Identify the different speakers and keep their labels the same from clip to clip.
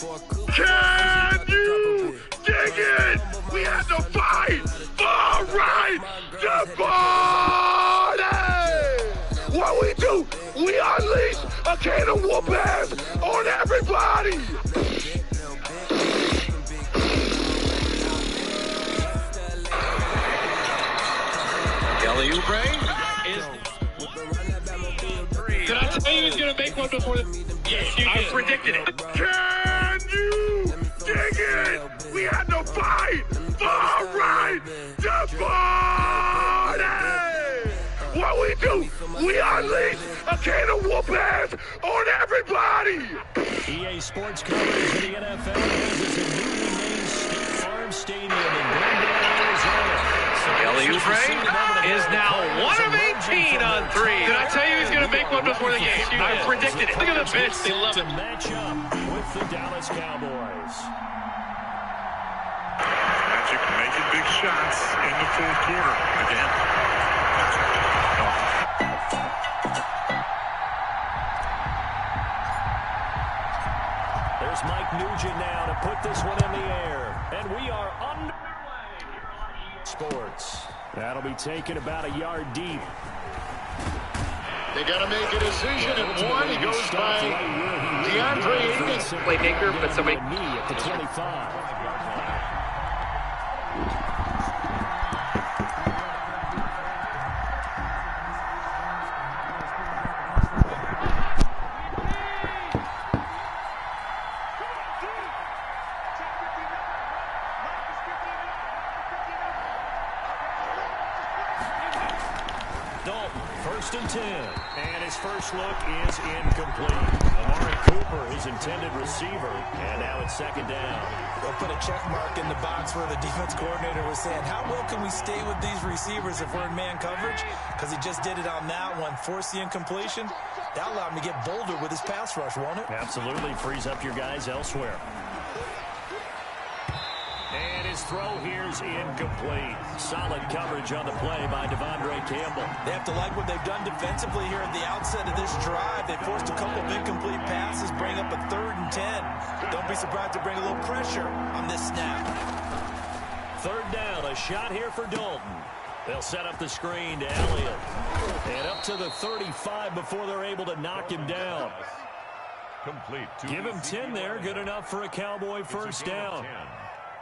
Speaker 1: Can you dig it? We had to fight for right to party! What we do, we unleash a can of whoop ass on everybody!
Speaker 2: Kelly Oubre is...
Speaker 3: Did I tell you he was going to make one before the...
Speaker 2: Yes, you did. I predicted it.
Speaker 1: Can you dig it? We had to fight for right to party! What we do, we unleash a can of whoop ass on everybody!
Speaker 4: EA Sports coverage of the NFL has a newly named State Farm Stadium in Glendale, Arizona.
Speaker 2: Kelly Oubre is now 1 of 18 on 3.
Speaker 3: Did I tell you he was going to make one before the game?
Speaker 2: I predicted it.
Speaker 3: Look at the bench. They love it.
Speaker 4: To match up with the Dallas Cowboys.
Speaker 1: Magic making big shots in the fourth quarter again.
Speaker 4: There's Mike Nugent now to put this one in the air. And we are underway. Sports. That'll be taken about a yard deep.
Speaker 1: They got to make a decision at one. He goes by DeAndre Ayton.
Speaker 2: Playmaker, but somebody...
Speaker 4: Knee at the 25. First and 10. And his first look is incomplete. Amari Cooper, his intended receiver. And now it's second down.
Speaker 5: They'll put a check mark in the box where the defense coordinator was saying, how well can we stay with these receivers if we're in man coverage? Because he just did it on that one. Force the incompletion. That allowed him to get bolder with his pass rush, won't it?
Speaker 4: Absolutely. Frees up your guys elsewhere. And his throw here's incomplete. Solid coverage on the play by Devondre Campbell.
Speaker 5: They have to like what they've done defensively here at the outset of this drive. They forced a couple of incomplete passes, bring up a 3rd and 10. Don't be surprised to bring a little pressure on this snap.
Speaker 4: Third down, a shot here for Dalton. They'll set up the screen to Elliott. And up to the 35 before they're able to knock him down.
Speaker 6: Complete.
Speaker 4: Give him 10 there, good enough for a Cowboy first down.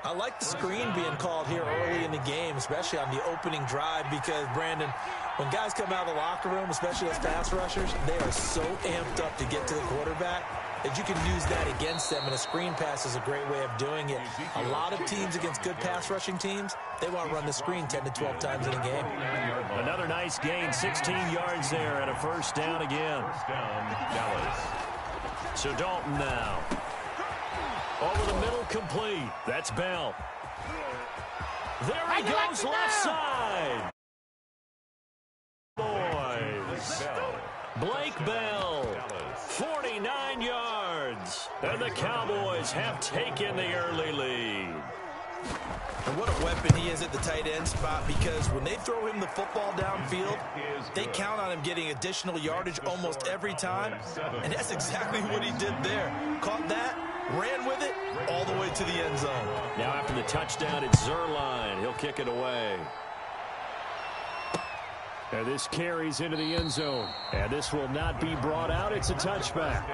Speaker 5: I like the screen being called here early in the game, especially on the opening drive, because, Brandon, when guys come out of the locker room, especially those pass rushers, they are so amped up to get to the quarterback that you can use that against them, and a screen pass is a great way of doing it. A lot of teams against good pass rushing teams, they want to run the screen 10 to 12 times in a game.
Speaker 4: Another nice gain, 16 yards there, and a first down again.
Speaker 6: First down, Dallas.
Speaker 4: So Dalton now. Over the middle, complete. That's Bell. There he goes, left side. Boys. Blake Bell, 49 yards. And the Cowboys have taken the early lead.
Speaker 5: And what a weapon he is at the tight end spot, because when they throw him the football downfield, they count on him getting additional yardage almost every time. And that's exactly what he did there. Caught that, ran with it, all the way to the end zone.
Speaker 4: Now after the touchdown, it's Zerline. He'll kick it away. And this carries into the end zone. And this will not be brought out. It's a touchback.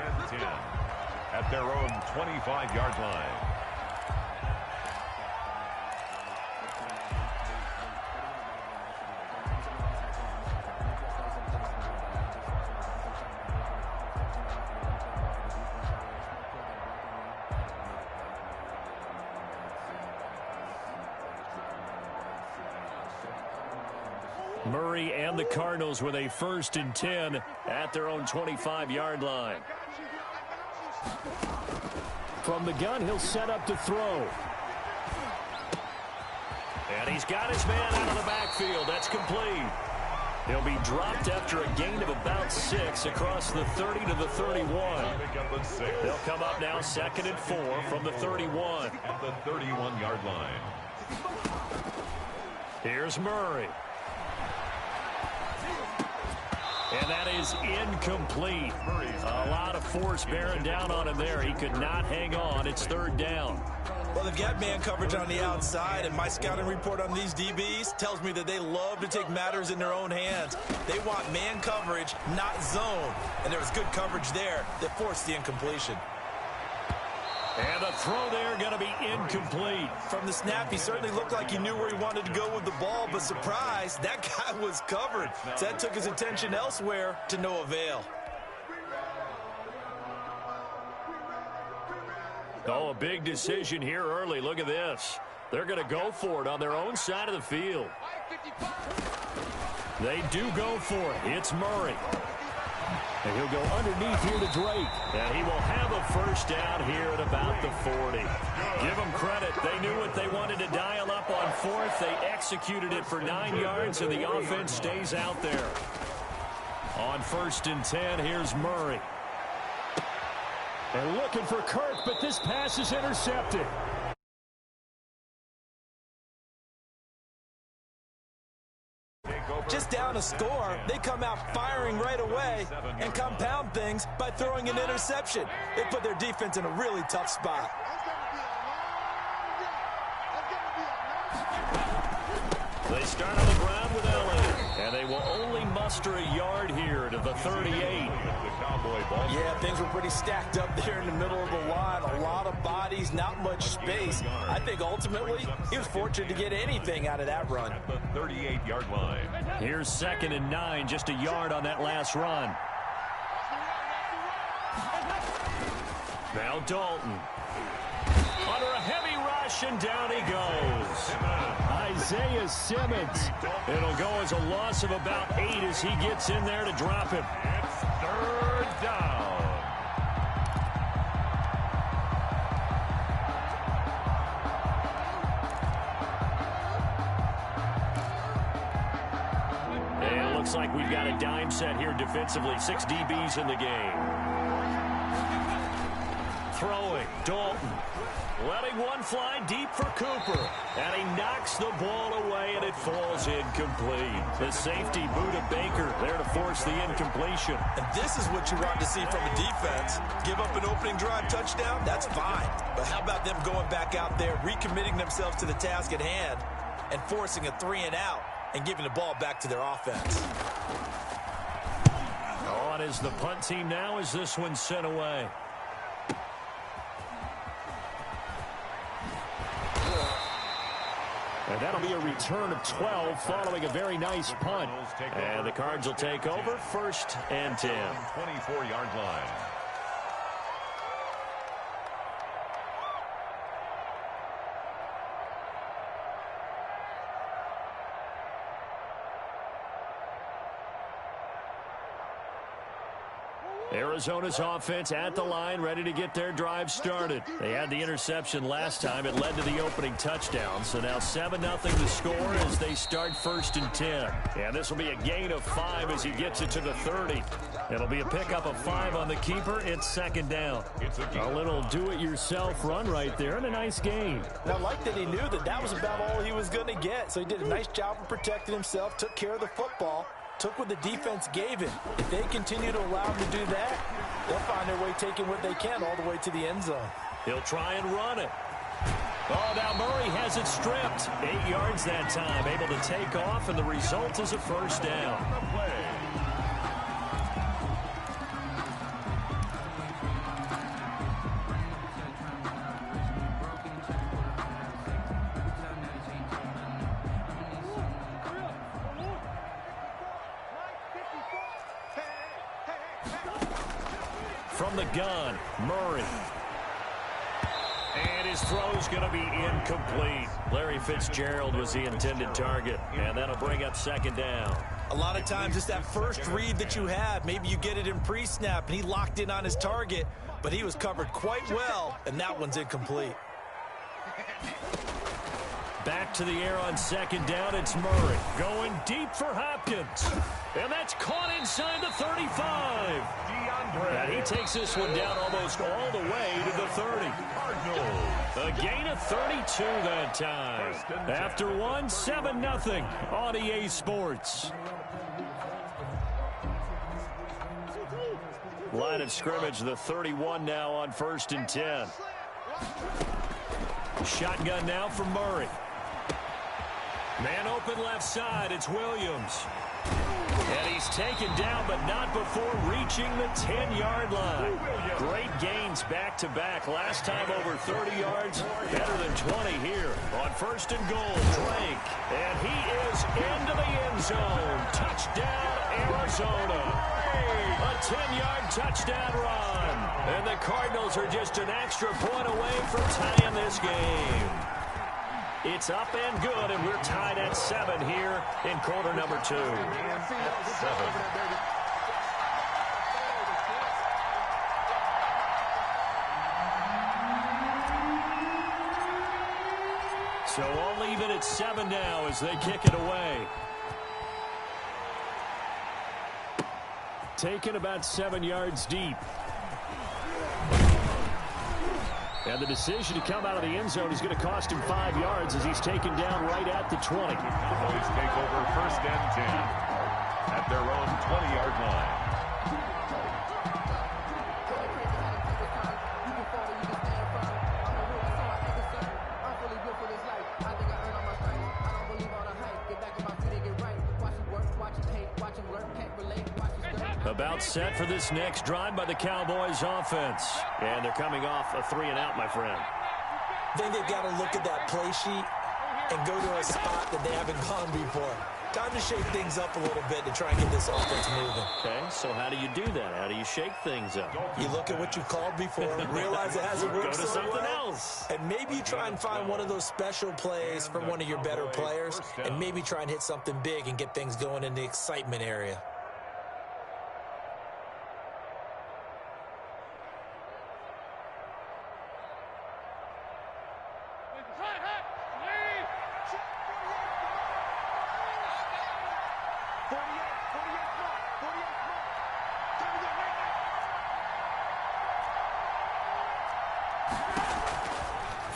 Speaker 6: At their own 25-yard line.
Speaker 4: Murray and the Cardinals with a 1st and 10 at their own 25-yard line. From the gun, he'll set up to throw. And he's got his man out of the backfield. That's complete. He'll be dropped after a gain of about 6 across the 30 to the 31. They'll come up now 2nd and 4 from the 31.
Speaker 6: At the 31-yard line.
Speaker 4: Here's Murray. And that is incomplete. A lot of force bearing down on him there. He could not hang on. It's third down.
Speaker 5: Well, they've got man coverage on the outside, and my scouting report on these DBs tells me that they love to take matters in their own hands. They want man coverage, not zone. And there was good coverage there that forced the incompletion.
Speaker 4: And the throw there going to be incomplete.
Speaker 5: From the snap, he certainly looked like he knew where he wanted to go with the ball, but surprise, that guy was covered. So that took his attention elsewhere to no avail.
Speaker 4: Oh, a big decision here early. Look at this. They're going to go for it on their own side of the field. They do go for it. It's Murray. And he'll go underneath here to Drake. And he will have a first down here at about the 40. Give them credit. They knew what they wanted to dial up on fourth. They executed it for 9 yards, and the offense stays out there. On 1st and 10, here's Murray.
Speaker 7: And looking for Kirk, but this pass is intercepted.
Speaker 5: Just down a score, they come out firing right away and compound things by throwing an interception. They put their defense in a really tough spot.
Speaker 4: They start on the ground with Elliott, and they will only muster a yard here to the 38.
Speaker 5: Yeah, things were pretty stacked up there in the middle of the line. A lot of bodies, not much space. I think ultimately he was fortunate to get anything out of that run.
Speaker 6: At the 38-yard line.
Speaker 4: Here's 2nd and 9, just a yard on that last run. Now Dalton. Under a heavy rush, and down he goes.
Speaker 7: Isaiah Simmons.
Speaker 4: It'll go as a loss of about 8 as he gets in there to drop him.
Speaker 6: It's third down.
Speaker 4: And it looks like we've got a dime set here defensively. 6 DBs in the game. Throwing, Dalton. Letting one fly deep for Cooper. And he knocks the ball away, and it falls incomplete. The safety, Buda Baker, there to force the incompletion.
Speaker 5: And this is what you want to see from a defense. Give up an opening drive touchdown, that's fine. But how about them going back out there, recommitting themselves to the task at hand, and forcing a 3-and-out and giving the ball back to their offense.
Speaker 4: On is the punt team now as this one's sent away.
Speaker 7: And that'll be a return of 12 following a very nice punt.
Speaker 4: And the Cards will take over 1st and 10.
Speaker 6: 24-yard line.
Speaker 4: Arizona's offense at the line, ready to get their drive started. They had the interception last time. It led to the opening touchdown. So now 7-0 the score as they start 1st and 10. And this will be a gain of 5 as he gets it to the 30. It'll be a pickup of 5 on the keeper. It's 2nd down.
Speaker 7: A little do-it-yourself run right there and a nice gain.
Speaker 5: And I like that he knew that that was about all he was going to get. So he did a nice job of protecting himself, took care of the football, took what the defense gave him. If they continue to allow him to do that, they'll find their way taking what they can all the way to the end zone.
Speaker 4: He'll try and run it. Oh, now Murray has it stripped. 8 yards that time, able to take off, and the result is a first down. From the gun, Murray. And his throw's going to be incomplete. Larry Fitzgerald was the intended target, and that'll bring up 2nd down.
Speaker 5: A lot of times it's that first read that you have. Maybe you get it in pre-snap, and he locked in on his target, but he was covered quite well, and that one's incomplete.
Speaker 4: Back to the air on 2nd down, it's Murray. Going deep for Hopkins. And that's caught inside the 35. And he takes this one down almost all the way to the 30. A gain of 32 that time. After one, 7-0 on EA Sports. Line of scrimmage, the 31 now on 1st and 10. Shotgun now for Murray. Man open left side, it's Williams. And he's taken down, but not before reaching the 10-yard line. Great gains back-to-back. Last time over 30 yards, better than 20 here. On 1st and goal, Drake. And he is into the end zone. Touchdown, Arizona. A 10-yard touchdown run. And the Cardinals are just an extra point away from tying this game. It's up and good, and we're tied at 7 here in quarter number 2. So all even at 7 now as they kick it away. Taken about 7 yards deep. And the decision to come out of the end zone is going to cost him 5 yards as he's taken down right at the 20.
Speaker 6: The Boys take over 1st and 10 at their own 20-yard line.
Speaker 4: About set for this next drive by the Cowboys offense. And they're coming off a 3-and-out, my friend.
Speaker 5: I think they've got to look at that play sheet and go to a spot that they haven't gone before. Time to shake things up a little bit to try and get this offense moving.
Speaker 4: Okay, so how do you do that? How do you shake things up?
Speaker 5: You look at what you've called before, realize it hasn't worked
Speaker 4: Go to
Speaker 5: so
Speaker 4: something
Speaker 5: well,
Speaker 4: else.
Speaker 5: and maybe you try and find one of those special plays from one of your better players, and maybe try and hit something big and get things going in the excitement area.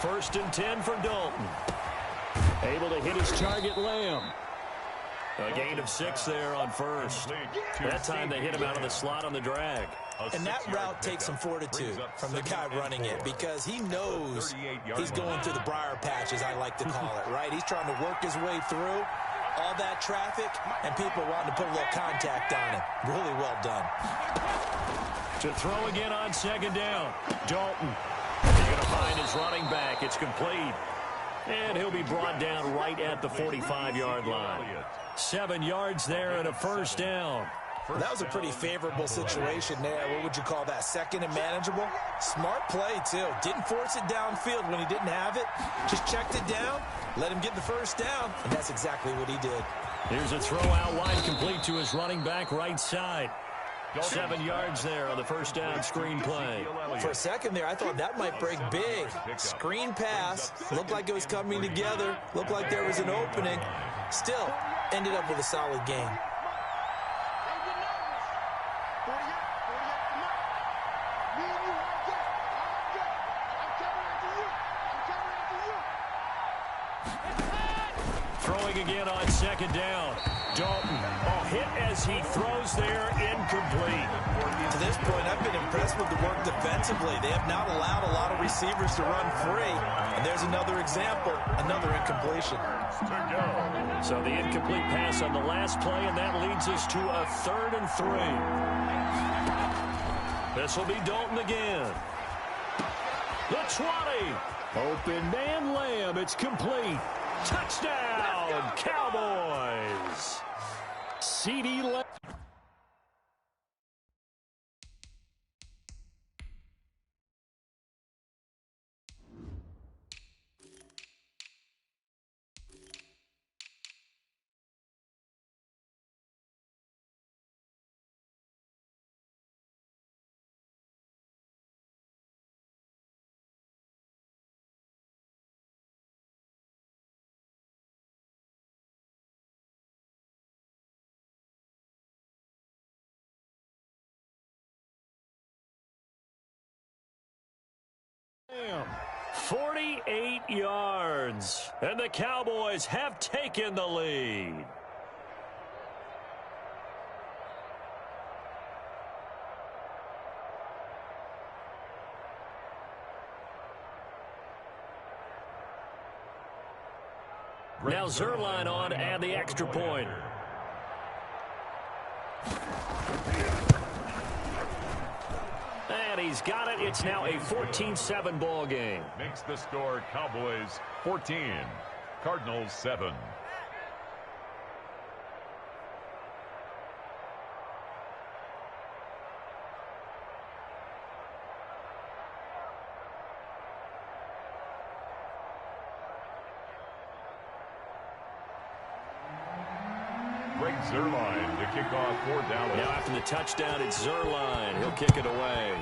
Speaker 4: First and 10 for Dalton. Able to hit his target, Lamb. A gain of 6 there on first. That time they hit him out of the slot on the drag.
Speaker 5: And that route takes some fortitude from the guy running it because he knows he's going through the briar patch, as I like to call it, right? He's trying to work his way through all that traffic and people wanting to put a little contact on him. Really well done.
Speaker 4: To throw again on 2nd down. Dalton. He's going to find his running back. It's complete. And he'll be brought down right at the 45-yard line. 7 yards there and a 1st down.
Speaker 5: That was a pretty favorable situation there. What would you call that? 2nd and manageable? Smart play, too. Didn't force it downfield when he didn't have it. Just checked it down, let him get the 1st down, and that's exactly what he did.
Speaker 4: Here's a throw out wide, complete to his running back right side. 7 yards there on the 1st down screen play.
Speaker 5: For a second there, I thought that might break big. Screen pass. Looked like it was coming together. Looked like there was an opening. Still, ended up with a solid gain.
Speaker 4: Throwing again on 2nd down. Dalton, hit as he throws there, incomplete.
Speaker 5: To this point, I've been impressed with the work defensively. They have not allowed a lot of receivers to run free. And there's another example, another incompletion.
Speaker 4: So the incomplete pass on the last play, and that leads us to a 3rd and 3. This will be Dalton again. The 20. Open man Lamb. It's complete. Touchdown, Cowboys. CD Lamb. Lamb, 48 yards, and the Cowboys have taken the lead. Now Zerline on and the extra point. And he's got it. It's now a 14-7 ball game.
Speaker 6: Makes the score Cowboys 14, Cardinals 7. Zerline to kick off for Dallas.
Speaker 4: Now after the touchdown, it's Zerline. He'll kick it away.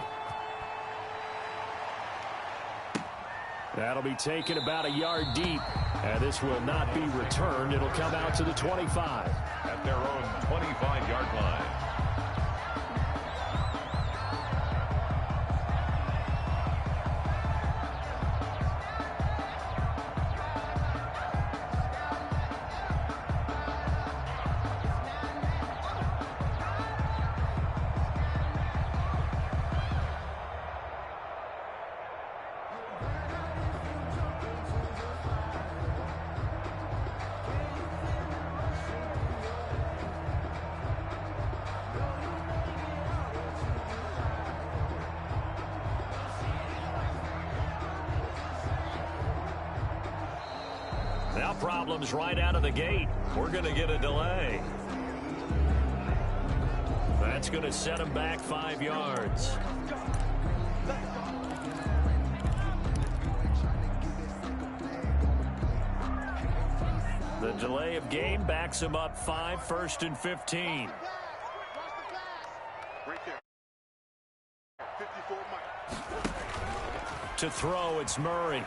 Speaker 4: That'll be taken about a yard deep. And this will not be returned. It'll come out to the 25.
Speaker 6: At their own 25-yard line.
Speaker 4: Now problems right out of the gate. We're going to get a delay. That's going to set him back 5 yards. The delay of game backs him up 5, 1st and 15.
Speaker 1: Right there. 54
Speaker 4: To throw, it's Murray.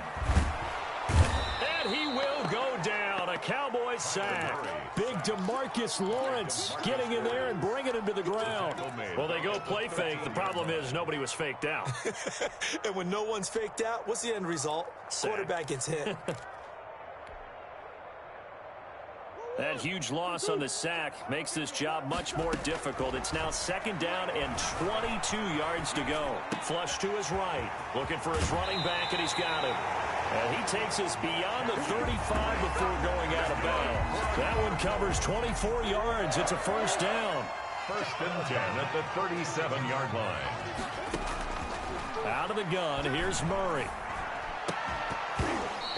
Speaker 4: And he will go down. A Cowboys sack. Big DeMarcus Lawrence getting in there and bringing him to the ground. Well, they go play fake. The problem is nobody was faked out.
Speaker 5: And when no one's faked out, what's the end result?
Speaker 4: Sack.
Speaker 5: Quarterback gets hit.
Speaker 4: That huge loss on the sack makes this job much more difficult. It's now 2nd down and 22 yards to go. Flush to his right. Looking for his running back, and he's got him. And he takes us beyond the 35 before going out of bounds. That one covers 24 yards. It's a 1st down.
Speaker 6: 1st and 10 at the 37-yard line.
Speaker 4: Out of the gun, here's Murray.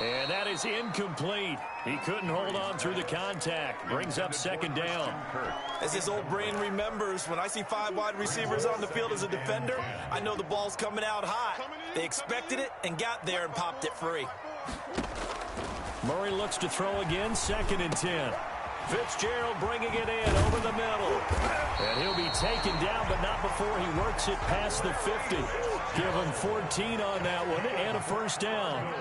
Speaker 4: And that is incomplete. He couldn't hold on through the contact. Brings up 2nd down.
Speaker 5: As his old brain remembers, when I see 5 wide receivers on the field as a defender, I know the ball's coming out hot. They expected it and got there and popped it free.
Speaker 4: Murray looks to throw again, 2nd and 10. Fitzgerald bringing it in over the middle. And he'll be taken down, but not before he works it past the 50. Give him 14 on that one and a 1st down.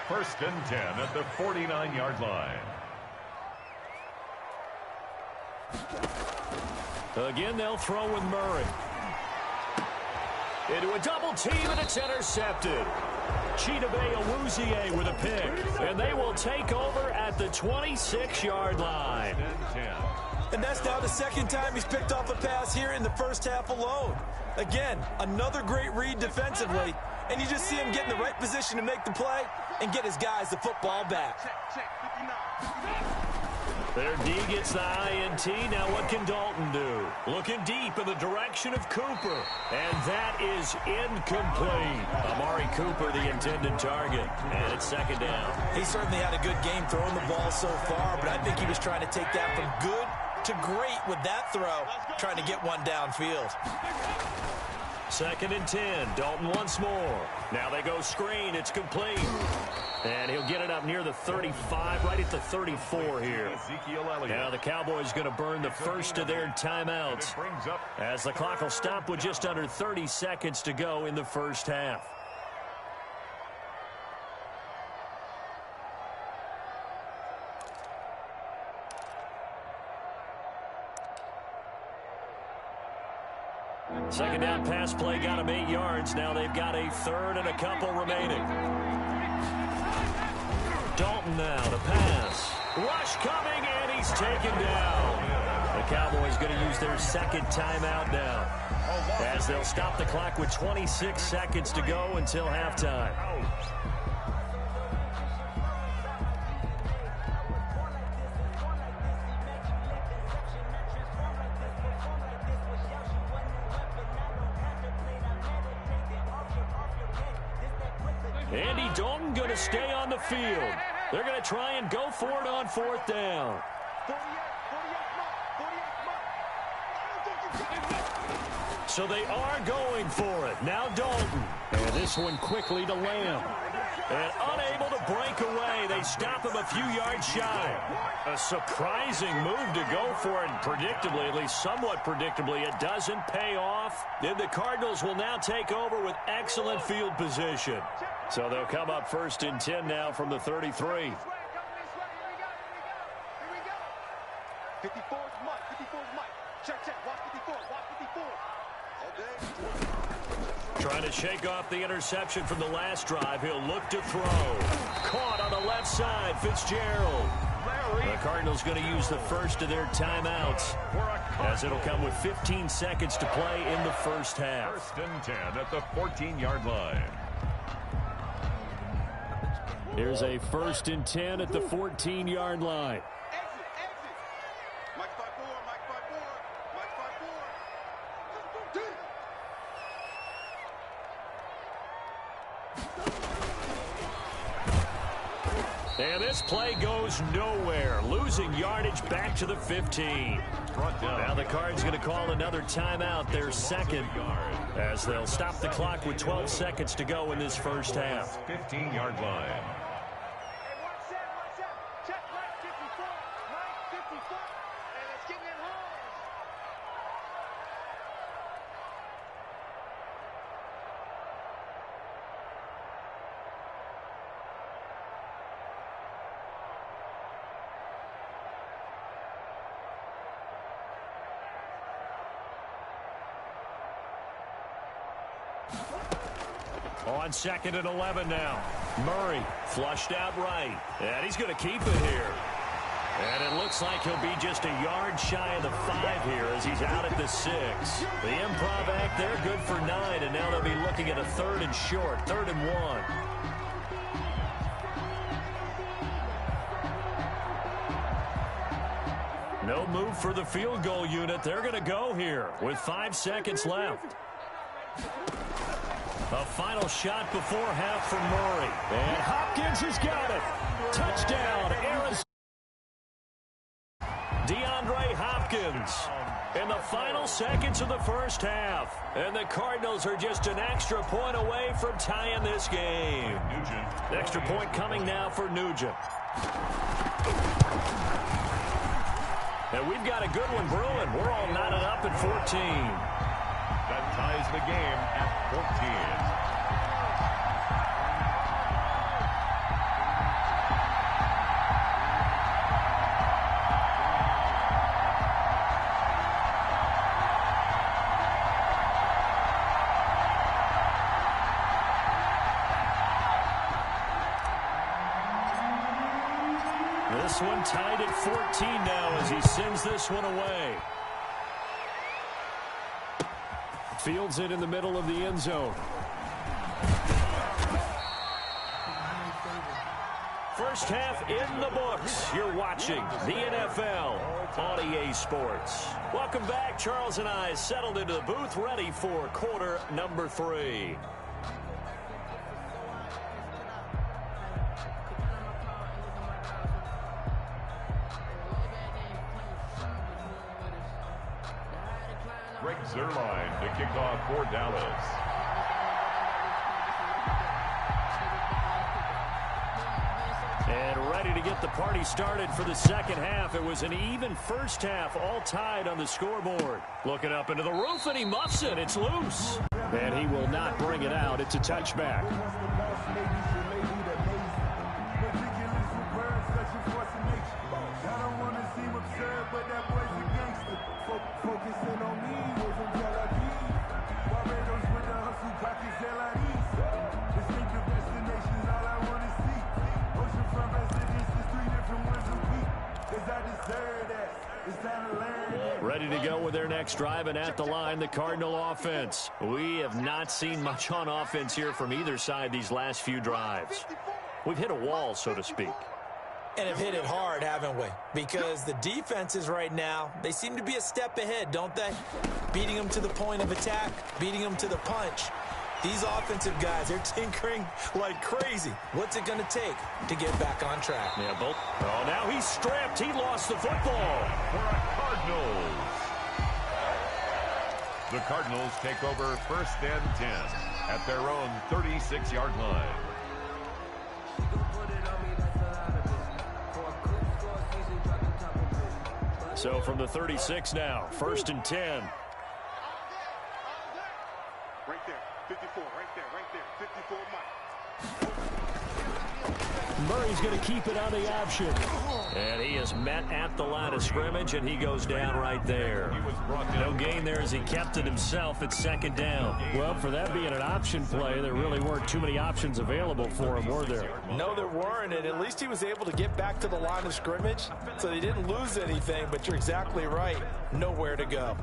Speaker 6: 1st and 10 at the 49-yard line.
Speaker 4: Again, they'll throw with Murray. Into a double team, and it's intercepted. Chidobe Awuzie with a pick. And they will take over at the 26-yard line.
Speaker 5: And that's now the 2nd time he's picked off a pass here in the 1st half alone. Again, another great read defensively. And you just see him get in the right position to make the play and get his guys the football back.
Speaker 4: Their D gets the INT. Now what can Dalton do? Looking deep in the direction of Cooper. And that is incomplete. Amari Cooper, the intended target. And it's 2nd down.
Speaker 5: He certainly had a good game throwing the ball so far, but I think he was trying to take that from good to great with that throw, trying to get one downfield.
Speaker 4: 2nd and 10. Dalton once more. Now they go screen. It's complete. And he'll get it up near the 35, right at the 34 here. Now the Cowboys going to burn the first of their timeouts as the clock will stop with just under 30 seconds to go in the 1st half. Second down pass play got him 8 yards. Now they've got a 3rd and a couple remaining. Dalton now to pass. Rush coming, and he's taken down. The Cowboys going to use their 2nd timeout now, as they'll stop the clock with 26 seconds to go until halftime. Andy Dalton going to stay on the field. They're going to try and go for it on 4th down. So they are going for it. Now Dalton. And this one quickly to Lamb. And unable to break away. They stop him a few yards shy. A surprising move to go for it. Predictably, at least somewhat predictably, it doesn't pay off. Then the Cardinals will now take over with excellent field position. So they'll come up 1st and 10 now from the 33.
Speaker 1: 54 is Mike. 54 is Mike. Check, check. Watch 54. Watch 54. Okay.
Speaker 4: Trying to shake off the interception from the last drive. He'll look to throw. Caught on the left side. Fitzgerald. The Cardinals going to use the first of their timeouts, as it'll come with 15 seconds to play in the first half.
Speaker 6: 1st and 10 at the 14-yard line.
Speaker 7: Here's a 1st and 10 at the 14-yard line.
Speaker 4: And this play goes nowhere. Losing yardage back to the 15. Now the Cards going to call another timeout, their second, as they'll stop the clock with 12 seconds to go in this first half.
Speaker 6: 15-yard line.
Speaker 4: On 2nd and 11 now. Murray flushed out right. And he's going to keep it here. And it looks like he'll be just a yard shy of the 5 here as he's out at the 6. The improv act there, good for 9. And now they'll be looking at a 3rd and short. 3rd and 1. No move for the field goal unit. They're going to go here with 5 seconds left. A final shot before half from Murray. And Hopkins has got it. Touchdown, Arizona. DeAndre Hopkins in the final seconds of the first half. And the Cardinals are just an extra point away from tying this game. Nugent. Extra point coming now for Nugent. And we've got a good one brewing. We're all knotted up at 14.
Speaker 6: That ties the game at 14.
Speaker 4: This one tied at 14 now as he sends this one away. Fields it in the middle of the end zone. First half in the books. You're watching the NFL on EA Sports. Welcome back. Charles and I settled into the booth, ready for quarter number 3.
Speaker 6: Greg Zuerlein to kick off for Dallas.
Speaker 4: And ready to get the party started for the second half. It was an even first half, all tied on the scoreboard. Looking up into the roof, and he muffs it. It's loose.
Speaker 7: And he will not bring it out. It's a touchback.
Speaker 4: Ready to go with their next drive, and at the line, the Cardinal offense. We have not seen much on offense here from either side these last few drives. We've hit a wall, so to speak.
Speaker 5: And have hit it hard, haven't we? Because the defenses right now, they seem to be a step ahead, don't they? Beating them to the point of attack, beating them to the punch. These offensive guys, they're tinkering like crazy. What's it going to take to get back on track?
Speaker 7: Yeah, both. Oh, now he's stripped. He lost the football.
Speaker 6: For a Cardinals. The Cardinals take over 1st and 10 at their own 36-yard line.
Speaker 7: So from the 36 now, 1st and 10.
Speaker 1: Right there, 54, right there, 54, Mike.
Speaker 7: Murray's going to keep it on the option. And he is met at the line of scrimmage, and he goes down right there. No gain there as he kept it himself at 2nd down. Well, for that being an option play, there really weren't too many options available for him, were there?
Speaker 5: No, there weren't, and at least he was able to get back to the line of scrimmage, so they didn't lose anything, but you're exactly right. Nowhere to go.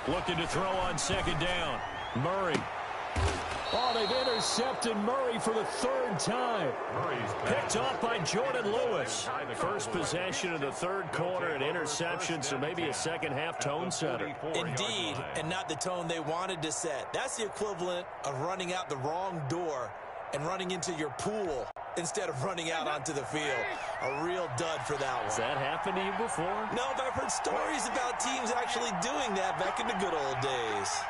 Speaker 7: Looking to throw on 2nd down. Murray. Oh, they've intercepted Murray for the 3rd time. Picked off by Jordan Lewis. First possession of the 3rd quarter, an interception, so maybe a second-half tone setter.
Speaker 5: Indeed, and not the tone they wanted to set. That's the equivalent of running out the wrong door and running into your pool instead of running out onto the field. A real dud for that one.
Speaker 7: Has that happened to you before?
Speaker 5: No, but I've heard stories about teams actually doing that back in the good old days.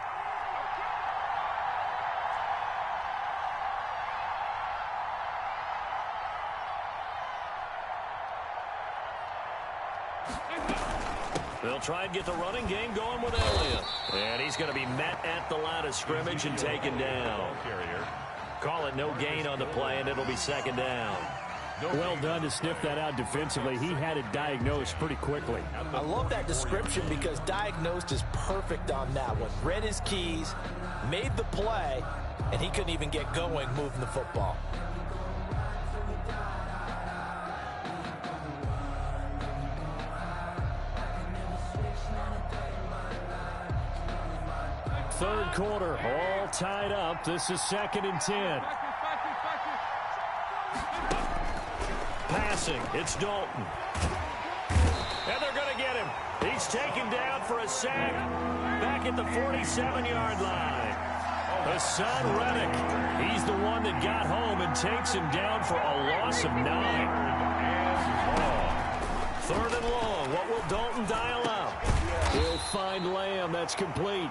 Speaker 7: They'll try and get the running game going with Elliott. And he's going to be met at the line of scrimmage and taken down. Call it no gain on the play, and it'll be 2nd down. Well done to sniff that out defensively. He had it diagnosed pretty quickly.
Speaker 5: I love that description because diagnosed is perfect on that one. Read his keys, made the play, and he couldn't even get going moving the football.
Speaker 7: Third quarter, all tied up. This is 2nd and 10. Passing, it's Dalton. And they're going to get him. He's taken down for a sack back at the 47-yard line. Hassan Reddick, he's the one that got home and takes him down for a loss of 9. 3rd and long. What will Dalton dial up? He'll find Lamb. That's complete.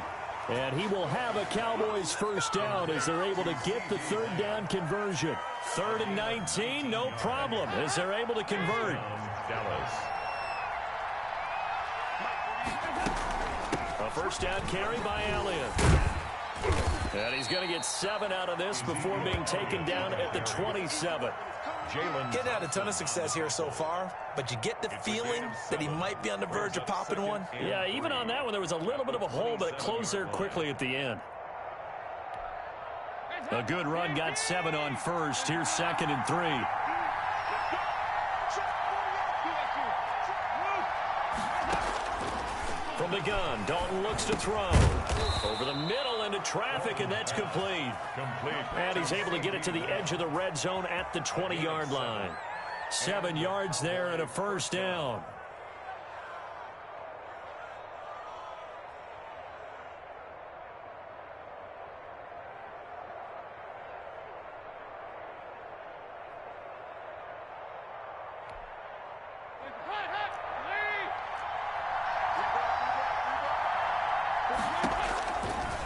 Speaker 7: And he will have a Cowboys 1st down as they're able to get the 3rd down conversion. 3rd and 19, no problem as they're able to convert. A 1st down carry by Elliott. And he's going to get 7 out of this before being taken down at the 27.
Speaker 5: Getting had a ton of success here so far, but you get the feeling that he might be on the verge of popping one.
Speaker 7: Yeah, even on that one, there was a little bit of a hole, but it closed there quickly at the end. A good run, got 7 on 1st. Here's 2nd and 3. From the gun, Dalton looks to throw. Over the middle into traffic, and that's complete. And he's able to get it to the edge of the red zone at the 20-yard line. 7 yards there and a 1st down.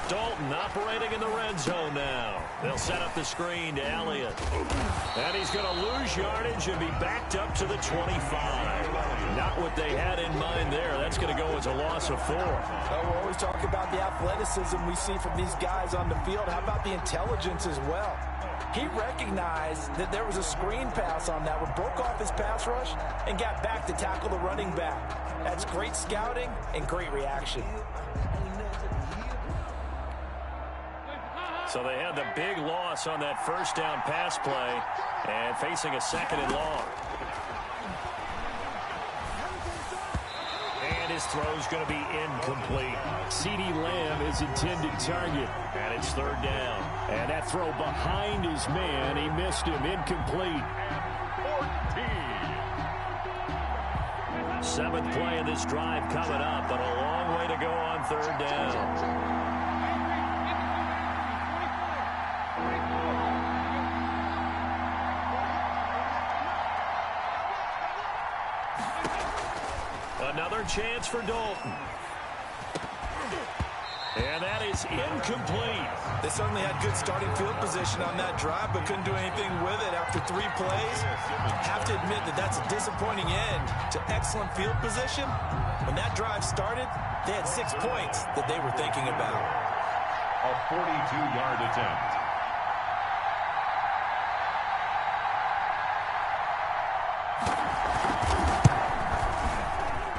Speaker 7: Dalton operating in the red zone now. They'll set up the screen to Elliott. And he's going to lose yardage and be backed up to the 25. Not what they had in mind there. That's going to go as a loss of 4.
Speaker 5: Well, we're always talking about the athleticism we see from these guys on the field. How about the intelligence as well? He recognized that there was a screen pass on that one, broke off his pass rush, and got back to tackle the running back. That's great scouting and great reaction.
Speaker 7: So they had the big loss on that 1st down pass play and facing a 2nd and long. And his throw's going to be incomplete. CeeDee Lamb is intended target, and it's 3rd down. And that throw behind his man, he missed him, incomplete.
Speaker 6: 14.
Speaker 7: Seventh play of this drive coming up, but a long way to go on third down. Another chance for Dalton. And that is incomplete.
Speaker 5: They certainly had good starting field position on that drive, but couldn't do anything with it after 3 plays. Have to admit that that's a disappointing end to excellent field position. When that drive started, they had 6 points that they were thinking about.
Speaker 6: A 42-yard attempt.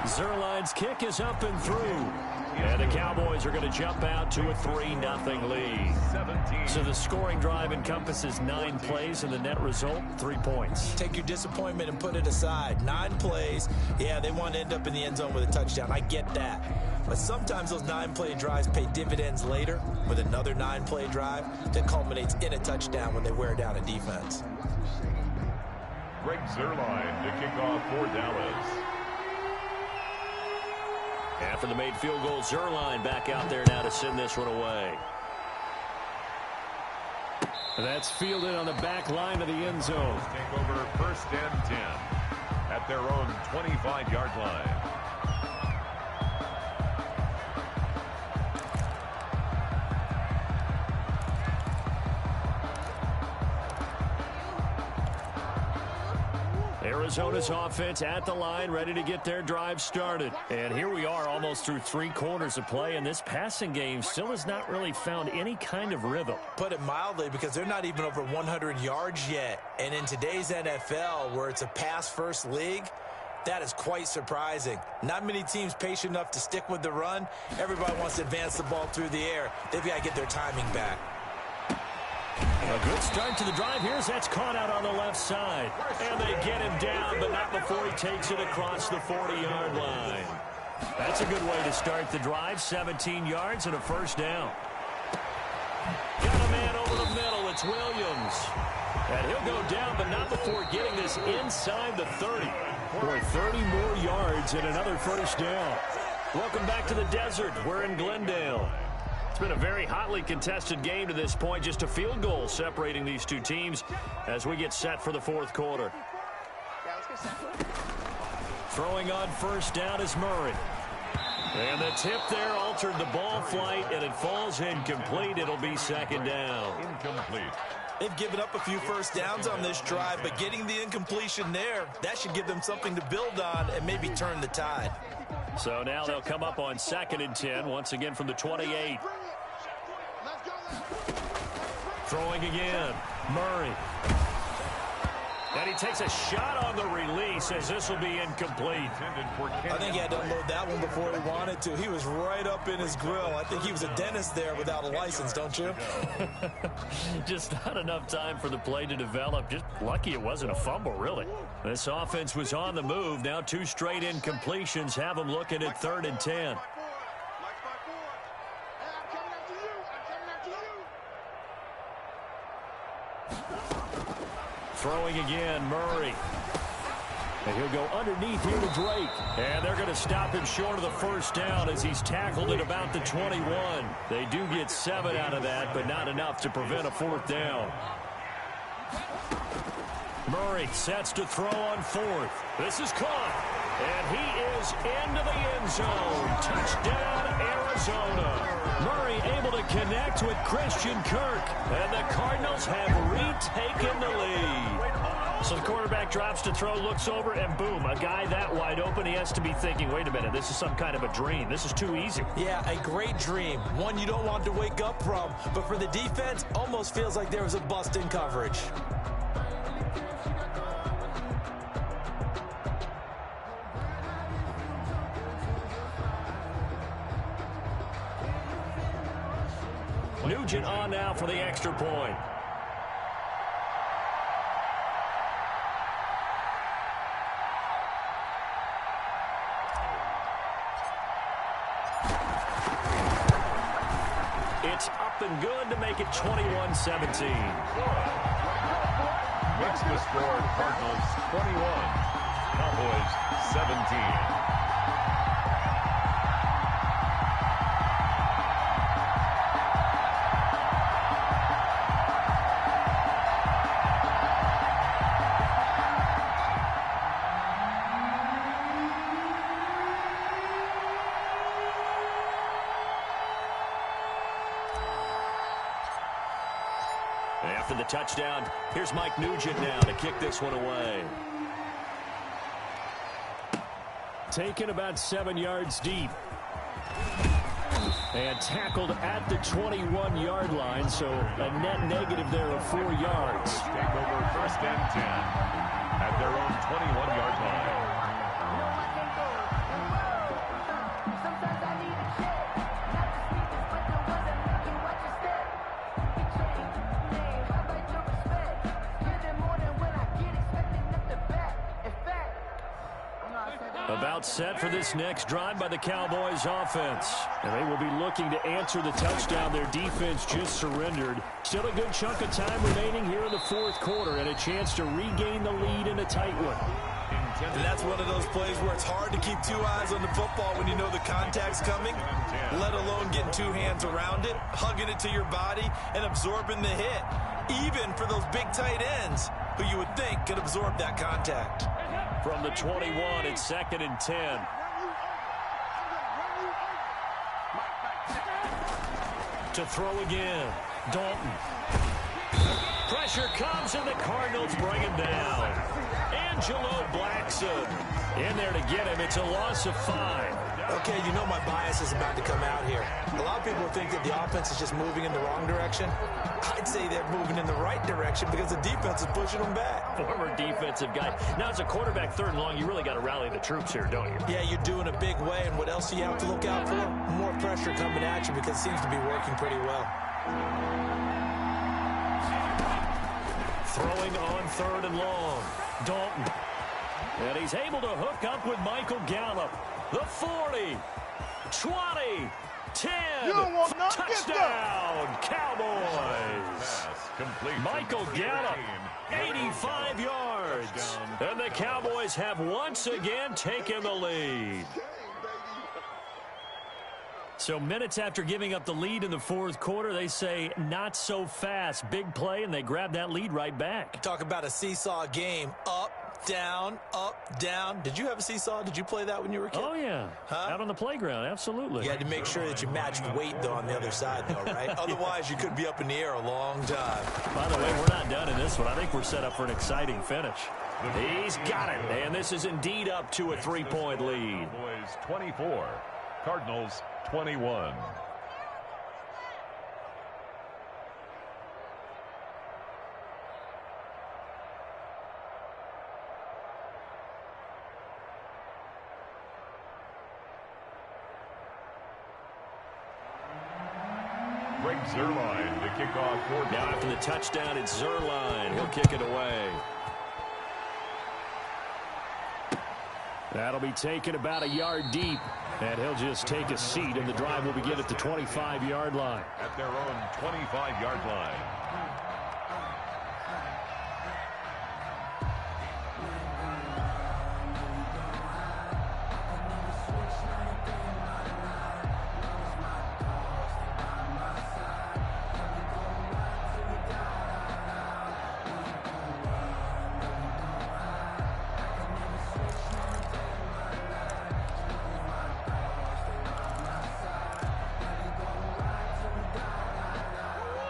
Speaker 7: Zerline's kick is up and through. And the Cowboys are going to jump out to a 3-0 lead. So the scoring drive encompasses 9 plays, and the net result, 3 points.
Speaker 5: Take your disappointment and put it aside. 9 plays. Yeah, they want to end up in the end zone with a touchdown. I get that. But sometimes those 9-play drives pay dividends later with another 9-play drive that culminates in a touchdown when they wear down a defense.
Speaker 6: Greg Zerline to kick off for Dallas.
Speaker 7: After the made field goal, Zerline back out there now to send this one away. That's fielded on the back line of the end zone.
Speaker 6: Take over first and 10 at their own 25-yard line.
Speaker 7: Arizona's offense at the line, ready to get their drive started. And here we are almost through 3 quarters of play, and this passing game still has not really found any kind of rhythm.
Speaker 5: Put it mildly, because they're not even over 100 yards yet. And in today's NFL, where it's a pass-first league, that is quite surprising. Not many teams patient enough to stick with the run. Everybody wants to advance the ball through the air. They've got to get their timing back.
Speaker 7: A good start to the drive. Here's that's caught out on the left side. And they get him down, but not before he takes it across the 40-yard line. That's a good way to start the drive. 17 yards and a first down. Got a man over the middle. It's Williams. And he'll go down, but not before getting this inside the 30. Boy, 30 more yards and another first down. Welcome back to the desert. We're in Glendale. It's been a very hotly contested game to this point. Just a field goal separating these two teams as we get set for the fourth quarter. Throwing on first down is Murray. And the tip there altered the ball flight, and it falls incomplete. It'll be second down.
Speaker 6: Incomplete.
Speaker 5: They've given up a few first downs on this drive, but getting the incompletion there, that should give them something to build on and maybe turn the tide.
Speaker 7: So now they'll come up on 2nd and 10, once again from the 28. Throwing again, Murray. And he takes a shot on the release as this will be incomplete.
Speaker 5: I think he had to unload that one before he wanted to. He was right up in his grill. I think he was a dentist there without a license, don't you?
Speaker 7: Just not enough time for the play to develop. Just lucky it wasn't a fumble, really. This offense was on the move. Now 2 straight incompletions have them looking at 3rd and 10. Throwing again, Murray. And he'll go underneath here to Drake. And they're going to stop him short of the first down as he's tackled at about the 21. They do get 7 out of that, but not enough to prevent a 4th down. Murray sets to throw on 4th. This is caught. And he is into the end zone. Touchdown, Arizona. Murray able to connect with Christian Kirk. And the Cardinals have retaken the lead. So the quarterback drops to throw, looks over, and boom, a guy that wide open, he has to be thinking, wait a minute, this is some kind of a dream. This is too easy.
Speaker 5: Yeah, a great dream. One you don't want to wake up from. But for the defense, almost feels like there was a bust in coverage.
Speaker 7: Nugent on now for the extra point. It's up and good to make it 21-17.
Speaker 6: Makes the score Cardinals 21, Cowboys 17.
Speaker 7: After the touchdown, here's Mike Nugent now to kick this one away. Taken about 7 yards deep. And tackled at the 21-yard line, so a net negative there of 4 yards.
Speaker 6: Take over first and 10 at their own 21-yard line.
Speaker 7: About set for this next drive by the Cowboys offense. And they will be looking to answer the touchdown their defense just surrendered. Still a good chunk of time remaining here in the fourth quarter and a chance to regain the lead in a tight one.
Speaker 5: And that's one of those plays where it's hard to keep two eyes on the football when you know the contact's coming, let alone getting two hands around it, hugging it to your body, and absorbing the hit. Even for those big tight ends who you would think could absorb that contact.
Speaker 7: From the 21, it's 2nd and 10. To throw again, Dalton. Pressure comes and the Cardinals bring him down. Angelo Blackson in there to get him. It's a loss of 5.
Speaker 5: Okay, you know my bias is about to come out here. A lot of people think that the offense is just moving in the wrong direction. I'd say they're moving in the right direction because the defense is pushing them back.
Speaker 7: Former defensive guy. Now, as a quarterback, 3rd and long, you really got to rally the troops here, don't you?
Speaker 5: Yeah, you're doing a big way, and what else do you have to look out for? More pressure coming at you because it seems to be working pretty well.
Speaker 7: Throwing on 3rd and long. Dalton. And he's able to hook up with Michael Gallup. The 40, 20, 10, touchdown, Cowboys. Michael Gallup, 85 yards. And the Cowboys have once again taken the lead. So minutes after giving up the lead in the fourth quarter, they say not so fast. Big play, and they grab that lead right back.
Speaker 5: Talk about a seesaw game. Up, down. Did you have a seesaw? Did you play that when you were a kid?
Speaker 7: Oh, yeah.
Speaker 5: Huh?
Speaker 7: Out on the playground, absolutely.
Speaker 5: You had to make sure that you matched weight, though, on the other side, though, right? Otherwise, you could be up in the air a long time.
Speaker 7: By the way, we're not done in this one. I think we're set up for an exciting finish. He's got it, and this is indeed up to a 3-point lead.
Speaker 6: Cowboys 24, Cardinals 21. Greg Zuerlein to kick off.
Speaker 7: Now after the touchdown, it's Zuerlein. He'll kick it away. That'll be taken about a yard deep. And he'll just take a seat, and the drive will begin at the 25-yard line.
Speaker 6: At their own 25-yard line.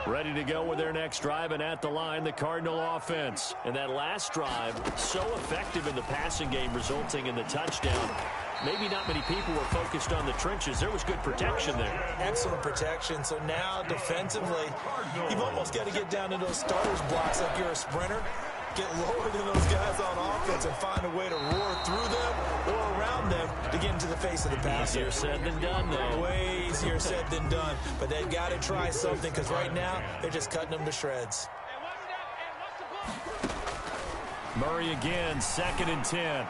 Speaker 7: Ready to go with their next drive, and at the line, the Cardinal offense. And that last drive, so effective in the passing game, resulting in the touchdown. Maybe not many people were focused on the trenches. There was good protection there.
Speaker 5: Excellent protection. So now, defensively, you've almost got to get down to those starters blocks like you're a sprinter. Get lower than those guys on offense and find a way to roar through them or around them to get into the face of the passer.
Speaker 7: Easier said than done, though.
Speaker 5: Way easier said than done. But they've got to try something because right now they're just cutting them to shreds.
Speaker 7: Murray again, 2nd and 10.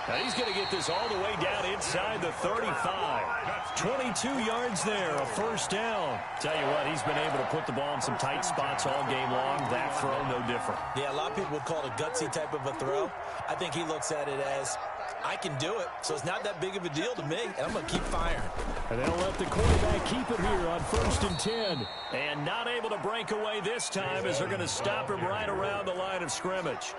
Speaker 4: Now he's going to get this all the way down inside the 35. 22 yards there, a first down. Tell you what, he's been able to put the ball in some tight spots all game long. That throw, no different.
Speaker 5: Yeah, a lot of people would call it a gutsy type of a throw. I think he looks at it as, I can do it, so it's not that big of a deal to me, and I'm going to keep firing.
Speaker 4: And they'll let the quarterback keep it here on 1st and 10. And not able to break away this time as they're going to stop him right around the line of scrimmage.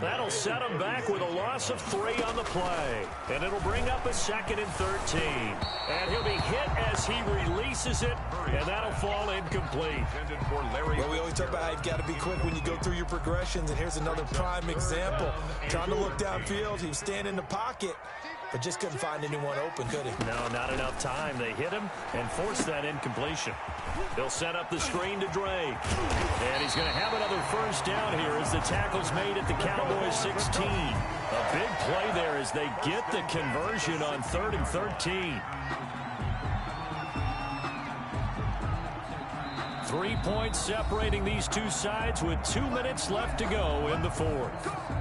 Speaker 4: That'll set him back with a loss of 3 on the play. And it'll bring up a 2nd and 13. And he'll be hit as he releases it, and that'll fall incomplete.
Speaker 5: Well, we always talk about how you've got to be quick when you go through your progressions, and here's another prime example. Trying to look downfield, he was standing in the pocket, but just couldn't find anyone open, could he?
Speaker 4: No, not enough time. They hit him and forced that incompletion. They'll set up the screen to Dre. And he's going to have another first down here as the tackle's made at the Cowboys 16. A big play there as they get the conversion on 3rd and 13. 3 points separating these two sides with 2 minutes left to go in the 4th.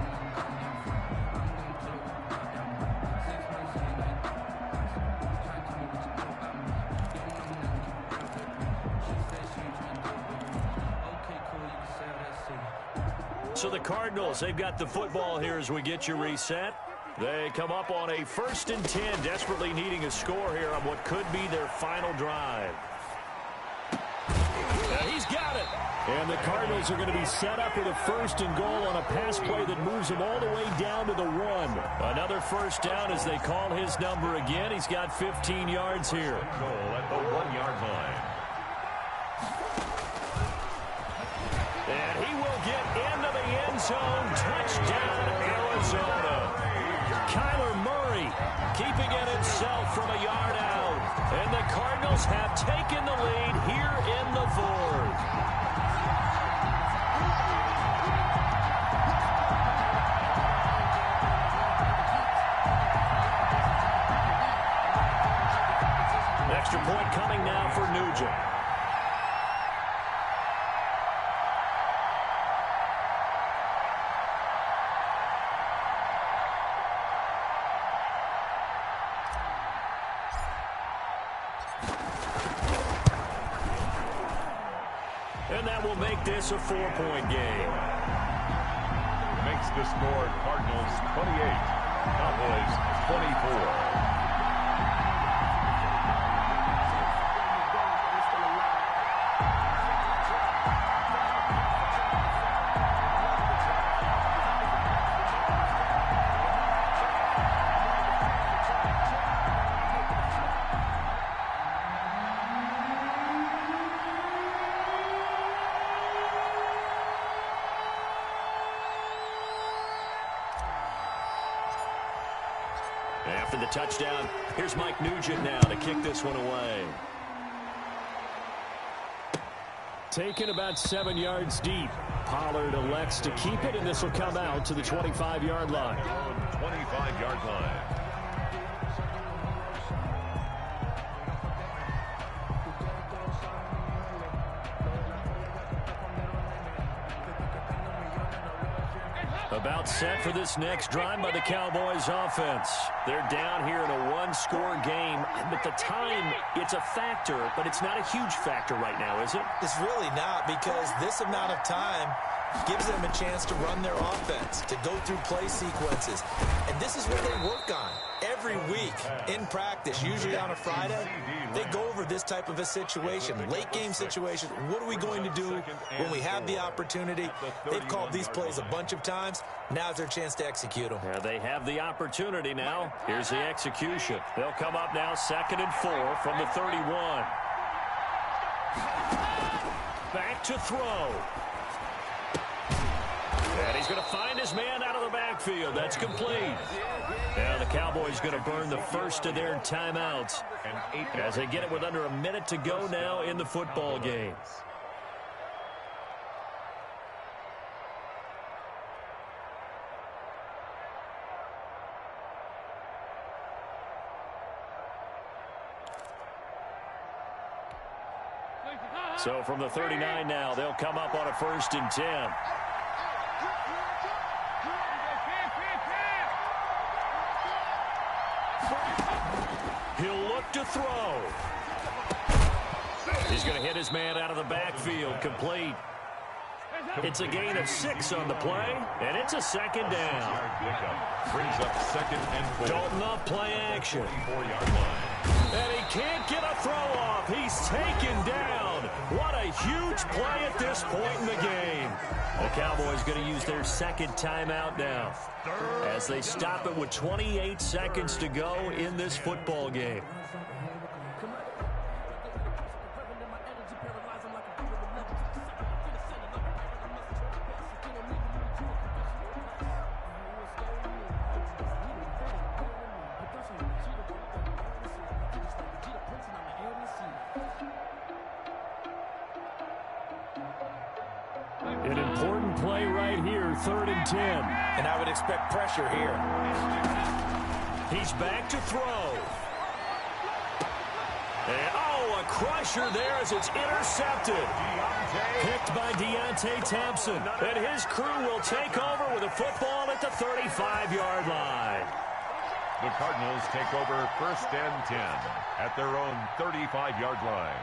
Speaker 4: So the Cardinals, they've got the football here as we get you reset. They come up on a 1st and 10, desperately needing a score here on what could be their final drive. Now he's got it. And the Cardinals are going to be set up with a 1st and goal on a pass play that moves them all the way down to the 1. Another first down as they call his number again. He's got 15 yards here.
Speaker 6: Goal at the 1-yard line.
Speaker 4: And he will get into the end zone. Touchdown, Arizona. Kyler Murray keeping it himself from a yard out. And the Cardinals have taken the lead here in the 4th. Extra point coming now for Nugent. And that will make this a 4-point game.
Speaker 6: Makes the score Cardinals 28, Cowboys 24.
Speaker 4: After the touchdown, here's Mike Nugent now to kick this one away. Taken about 7 yards deep. Pollard elects to keep it, and this will come out to the 25-yard line.
Speaker 6: 25-yard line. About set for this next drive by the Cowboys offense. They're down here in a one-score game. But the time, it's a factor, but it's not a huge factor right now, is it?
Speaker 5: It's really not, because this amount of time gives them a chance to run their offense, to go through play sequences. And this is what they work on every week in practice, usually on a Friday. They go over this type of a situation, late game situation. What are we going to do when we have the opportunity? They've called these plays a bunch of times. Now's their chance to execute them.
Speaker 4: Yeah, they have the opportunity now. Here's the execution. They'll come up now 2nd and 4 from the 31. Back to throw. And he's going to find his man out of the backfield. That's complete. Now the Cowboys going to burn the first of their timeouts as they get it with under a minute to go now in the football game. So from the 39 now, they'll come up on a 1st and 10.
Speaker 6: He'll look to throw. He's going to hit his man out of the backfield, complete. It's a gain of 6 on the play, and it's a second down.
Speaker 1: Brings up 2nd and 4.
Speaker 6: Dalton off play action.
Speaker 1: 24-yard line.
Speaker 6: And he can't get a throw off. He's taken down. What a huge play at this point in the game. The Cowboys going to use their second timeout now as they stop it with 28 seconds to go in this football game. An important play right here, 3rd and 10.
Speaker 5: And I would expect pressure here.
Speaker 6: He's back to throw. And, oh, a crusher there as it's intercepted. Picked by Deontay Thompson. And his crew will take over with a football at the 35-yard line.
Speaker 1: The Cardinals take over 1st and 10 at their own 35-yard line.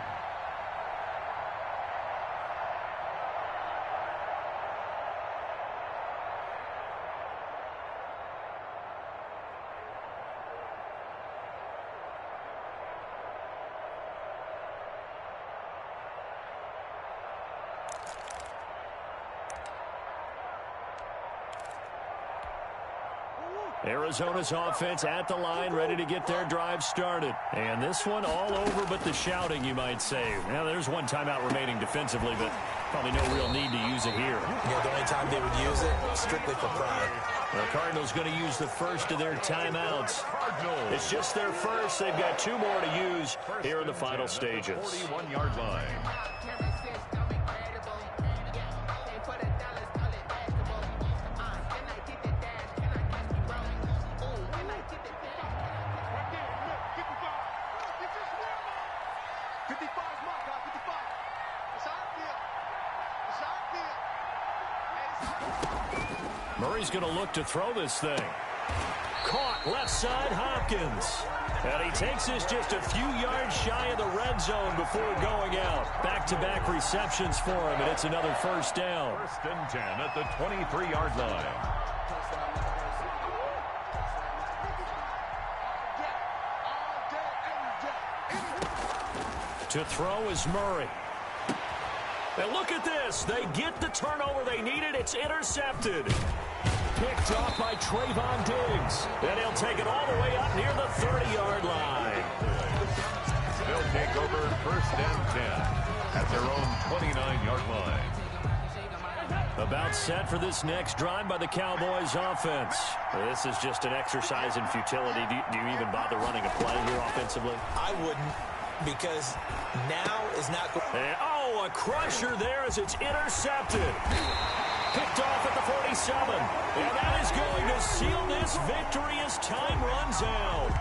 Speaker 6: Arizona's offense at the line, ready to get their drive started. And this one all over but the shouting, you might say. Now, there's one timeout remaining defensively, but probably no real need to use it here.
Speaker 5: Yeah, the only time they would use it, strictly for pride.
Speaker 6: The Cardinals going to use the first of their timeouts. It's just their first. They've got 2 more to use here in the final stages.
Speaker 1: 41-yard line.
Speaker 6: Murray's going to look to throw this thing. Caught left side, Hopkins. And he takes this just a few yards shy of the red zone before going out. Back-to-back receptions for him, and it's another first down.
Speaker 1: 1st and 10 at the 23-yard line.
Speaker 6: To throw is Murray. And look at this. They get the turnover they needed. It's intercepted. Picked off by Trayvon Diggs. And he'll take it all the way up near the 30-yard line.
Speaker 1: They'll take over 1st and 10 at their own 29-yard line.
Speaker 6: About set for this next drive by the Cowboys offense. This is just an exercise in futility. Do you even bother running a play here offensively?
Speaker 5: I wouldn't, because now is not going.
Speaker 6: Oh, a crusher there as it's intercepted. Picked off at the 47. And that is going to seal this victory as time runs out.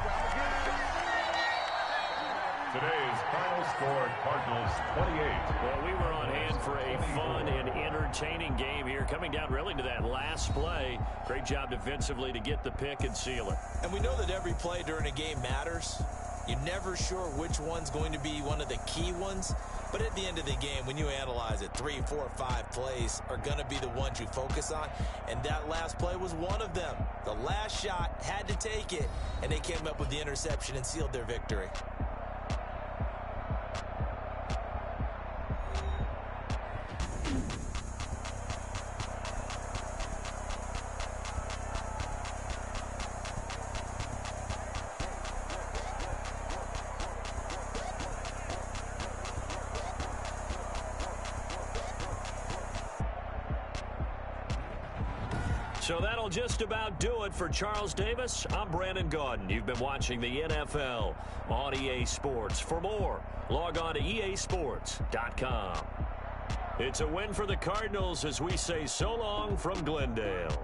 Speaker 1: Today's final score, Cardinals 28.
Speaker 6: Well, we were on hand for a fun and entertaining game here, coming down really to that last play. Great job defensively to get the pick and seal it.
Speaker 5: And we know that every play during a game matters. You're never sure which one's going to be one of the key ones. But at the end of the game, when you analyze it, 3, 4, 5 plays are going to be the ones you focus on. And that last play was one of them. The last shot had to take it, and they came up with the interception and sealed their victory.
Speaker 6: So that'll just about do it for Charles Davis. I'm Brandon Gaudin. You've been watching the NFL on EA Sports. For more, log on to easports.com. It's a win for the Cardinals as we say so long from Glendale.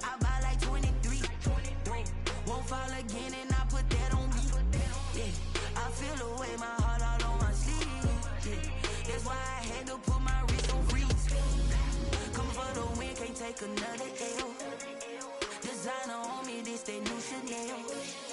Speaker 8: I buy like 23. Won't fall again and I put that on me. Yeah, I feel the way, my heart all on my sleeve. Yeah, that's why I had to put my wrist on freeze. Come for the win, can't take another L. Designer on me, this that new Chanel.